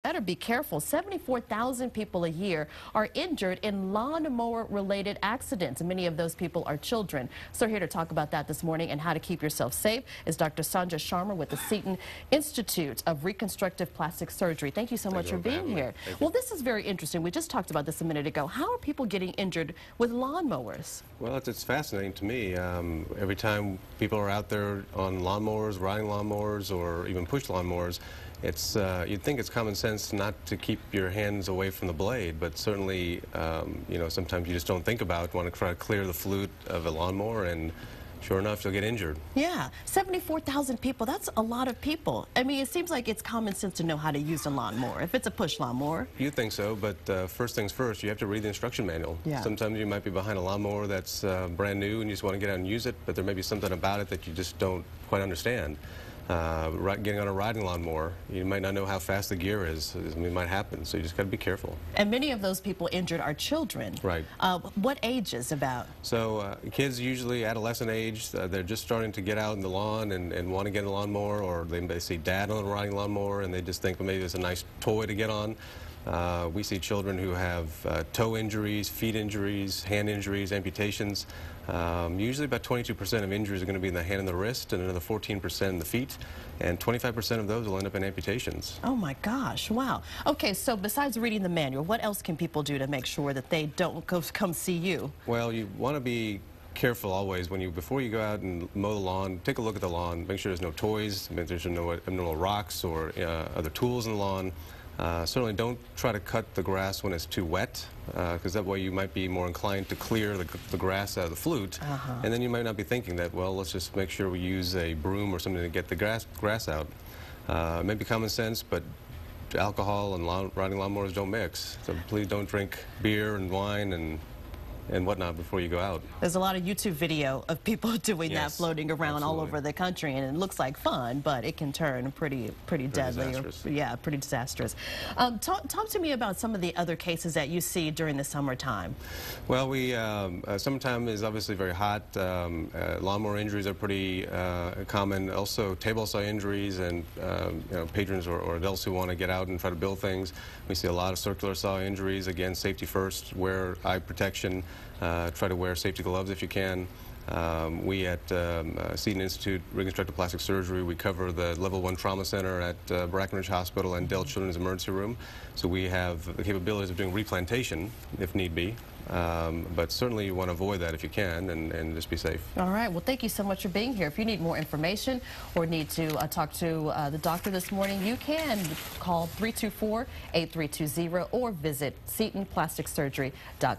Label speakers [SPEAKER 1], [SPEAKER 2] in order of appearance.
[SPEAKER 1] Better be careful. 74,000 people a year are injured in lawnmower-related accidents. Many of those people are children. So here to talk about that this morning and how to keep yourself safe is Dr. Sanjay Sharma with the Seton Institute of Reconstructive Plastic Surgery. Thank you so much for being here. Well, this is very interesting. We just talked about this a minute ago. How are people getting injured with lawnmowers?
[SPEAKER 2] Well, it's fascinating to me. Every time people are out there on lawnmowers, riding lawnmowers, or even push lawnmowers, you'd think it's common sense not to keep your hands away from the blade, but certainly, sometimes you just don't think about, want to try to clear the flute of a lawnmower, and sure enough, you'll get injured.
[SPEAKER 1] Yeah, 74,000 people, that's a lot of people. I mean, it seems like it's common sense to know how to use a lawnmower, if it's a push lawnmower.
[SPEAKER 2] You think so, but first things first, you have to read the instruction manual.
[SPEAKER 1] Yeah.
[SPEAKER 2] Sometimes you might be behind a lawnmower that's brand new and you just want to get out and use it, but there may be something about it that you just don't quite understand. Getting on a riding lawnmower, you might not know how fast the gear is. It might happen, so you just got to be careful.
[SPEAKER 1] And many of those people injured are children.
[SPEAKER 2] Right.
[SPEAKER 1] What age is about?
[SPEAKER 2] So kids usually adolescent age, they're just starting to get out in the lawn and want to get a lawnmower, or they see dad on a riding lawnmower and they just think, well, maybe it's a nice toy to get on. We see children who have toe injuries, feet injuries, hand injuries, amputations. Usually about 22% of injuries are going to be in the hand and the wrist, and another 14% in the feet, and 25% of those will end up in amputations.
[SPEAKER 1] Oh my gosh, wow. Okay, so besides reading the manual, what else can people do to make sure that they don't come see you?
[SPEAKER 2] Well, you want to be careful always before you go out and mow the lawn. Take a look at the lawn, make sure there's no toys, make sure there's no abnormal rocks or other tools in the lawn. Certainly don't try to cut the grass when it's too wet, because that way you might be more inclined to clear the grass out of the flute, and then you might not be thinking that, well, let's just make sure we use a broom or something to get the grass out. It may be common sense, but alcohol and riding lawnmowers don't mix, so please don't drink beer and wine and whatnot before you go out.
[SPEAKER 1] There's a lot of YouTube video of people doing that floating around all over the country, and it looks like fun, but it can turn pretty deadly. Pretty disastrous. Talk to me about some of the other cases that you see during the summertime. Well,
[SPEAKER 2] summertime is obviously very hot. Lawnmower injuries are pretty common. Also, table saw injuries and patrons or adults who want to get out and try to build things. We see a lot of circular saw injuries. Again, safety first. Wear eye protection. Try to wear safety gloves if you can. We at Seton Institute Reconstructive Plastic Surgery, we cover the Level 1 Trauma Center at Brackenridge Hospital and Dell Children's Emergency Room. So we have the capabilities of doing replantation if need be. But certainly you want to avoid that if you can and just be safe.
[SPEAKER 1] All right. Well, thank you so much for being here. If you need more information or need to talk to the doctor this morning, you can call 324-8320 or visit SetonPlasticSurgery.com.